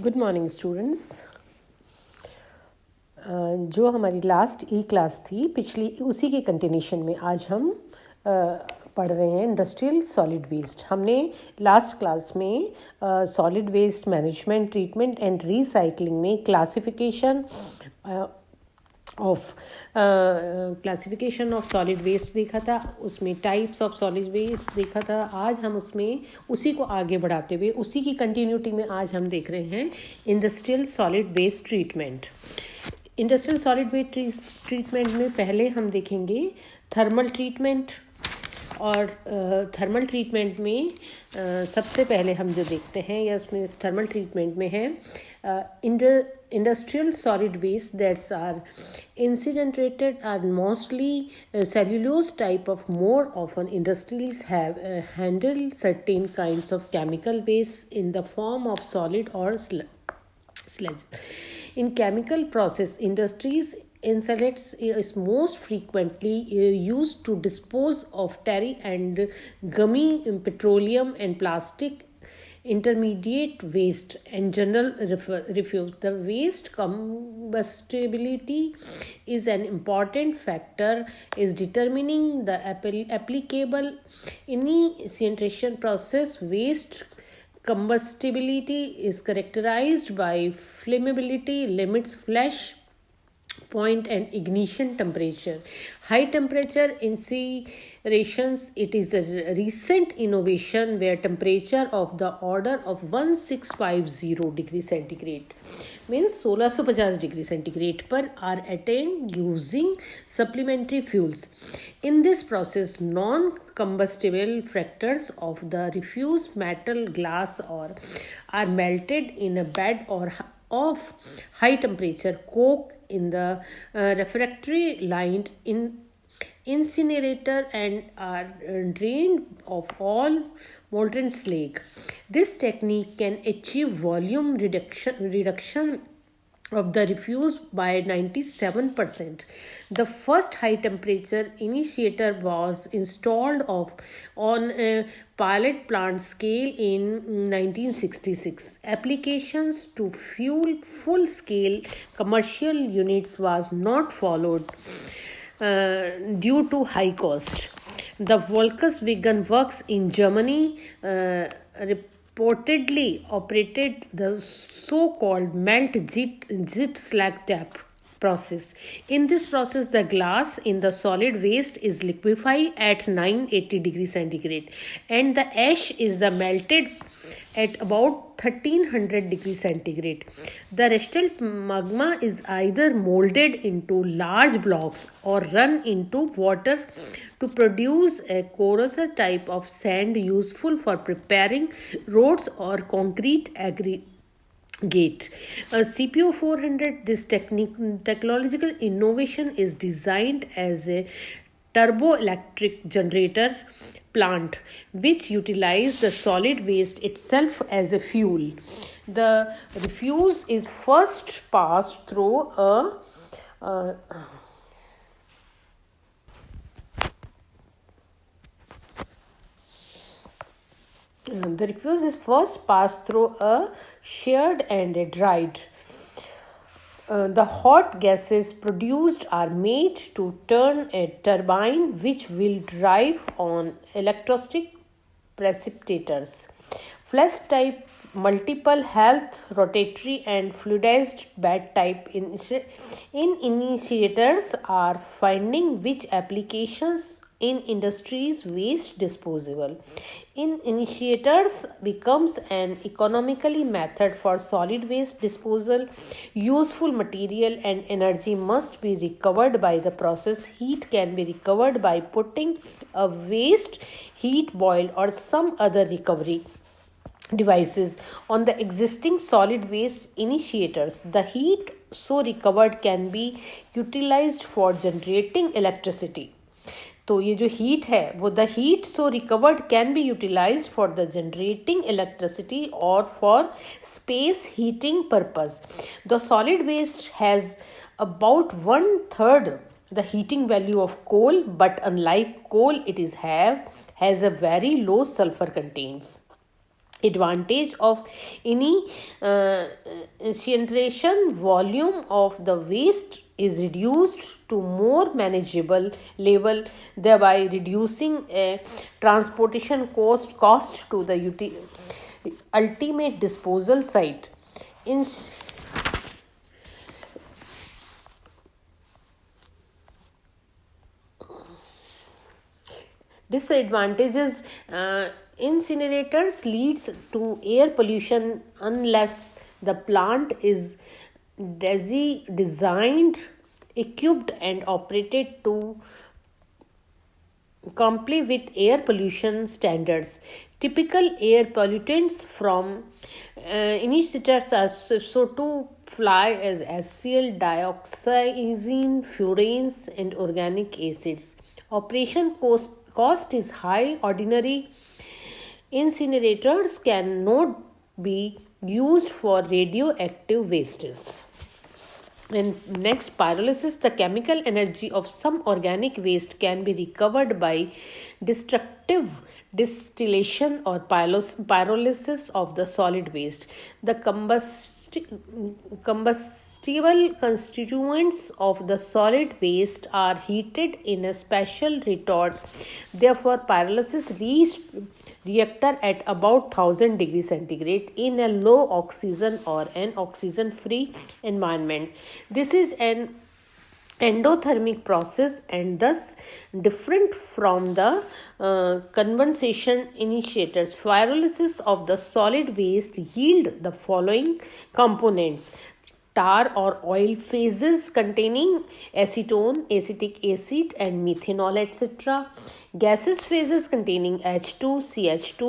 Good morning students. जो हमारी last ई class थी पिछली, उसी के कंटिन्यूशन में आज हम पढ़ रहे हैं इंडस्ट्रियल सॉलिड वेस्ट। हमने लास्ट क्लास में solid waste management, treatment and recycling में क्लासिफिकेशन ऑफ सॉलिड वेस्ट देखा था, उसमें टाइप्स ऑफ सॉलिड वेस्ट देखा था। आज हम उसमें उसी को आगे बढ़ाते हुए उसी की कंटिन्यूटी में आज हम देख रहे हैं industrial solid waste treatment. Industrial solid waste treatment में पहले हम देखेंगे थर्मल ट्रीटमेंट। और थर्मल ट्रीटमेंट में सबसे पहले हम जो देखते हैं या उसमें थर्मल ट्रीटमेंट में है industrial solid waste that are incinerated are mostly cellulose type of. More often industries have handled certain kinds of chemical waste in the form of solid or sludge. In chemical process industries, insulates is most frequently used to dispose of tarry and gummy petroleum and plastic intermediate waste and general refuse. The waste combustibility is an important factor is determining the applicable incineration process. Waste combustibility is characterized by flammability, limits flash point and ignition temperature. High temperature incinerations, it is a recent innovation where temperature of the order of 1650 degree centigrade means 1650 degree centigrade पर are attained using supplementary fuels. In this process, non-combustible fractures of the refuse metal, glass or are melted in a bed or of high temperature coke in the refractory lined incinerator and are drained of all molten slag. This technique can achieve volume reduction of the refuse by 97%. The first high temperature initiator was installed on a pilot plant scale in 1966. Applications to fuel full scale commercial units was not followed due to high cost. The Volkswagen Works in Germany reportedly operated the so-called melt zit slag tap process. In this process, the glass in the solid waste is liquefied at 980 degrees centigrade and the ash is the melted at about 1300 degrees centigrade. The resultant magma is either molded into large blocks or run into water to produce a coarser type of sand useful for preparing roads or concrete aggregate. A CPO 400, this technological innovation is designed as a turboelectric generator plant which utilize the solid waste itself as a fuel. The refuse is first passed through a the refuse is first passed through a shared and a dried. The hot gases produced are made to turn a turbine which will drive on electrostatic precipitators. Flash type, multiple health, rotatory and fluidized bed type initiators are finding which applications in industries waste disposable. In initiators becomes an economically method for solid waste disposal. Useful material and energy must be recovered by the process. Heat can be recovered by putting a waste heat boiled or some other recovery devices on the existing solid waste initiators. The heat so recovered can be utilized for generating electricity. तो ये जो heat है वो the heat so recovered can be utilised for the generating electricity और for space heating purpose. The solid waste has about 1/3 the heating value of coal, but unlike coal it is has a very low sulfur contains. Advantage of any incineration: volume of the waste is reduced to more manageable level, thereby reducing transportation cost to the ultimate disposal site. In disadvantages: incinerators leads to air pollution unless the plant is designed, equipped and operated to comply with air pollution standards. Typical air pollutants from incinerators are so fly as HCl, dioxazine, furans, and organic acids. Operation cost is high. Ordinary incinerators cannot be used for radioactive wastes. And next, pyrolysis: the chemical energy of some organic waste can be recovered by destructive distillation or pyrolysis of the solid waste. The combustible constituents of the solid waste are heated in a special retort. Therefore, pyrolysis reactor at about 1000 degrees centigrade in a low oxygen or an oxygen free environment. This is an endothermic process and thus different from the condensation initiators. Pyrolysis of the solid waste yield the following components: tar or oil phases containing acetone, acetic acid, and methanol, etc. Gases phases containing H2, CH2,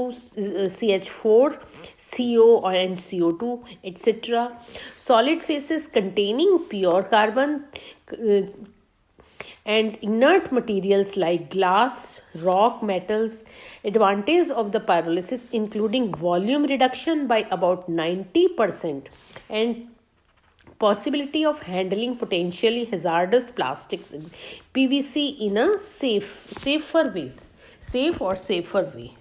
CH4, CO and CO2, etc. Solid phases containing pure carbon and inert materials like glass, rock, metals. Advantage of the pyrolysis including volume reduction by about 90% and possibility of handling potentially hazardous plastics and PVC in a safe or safer way.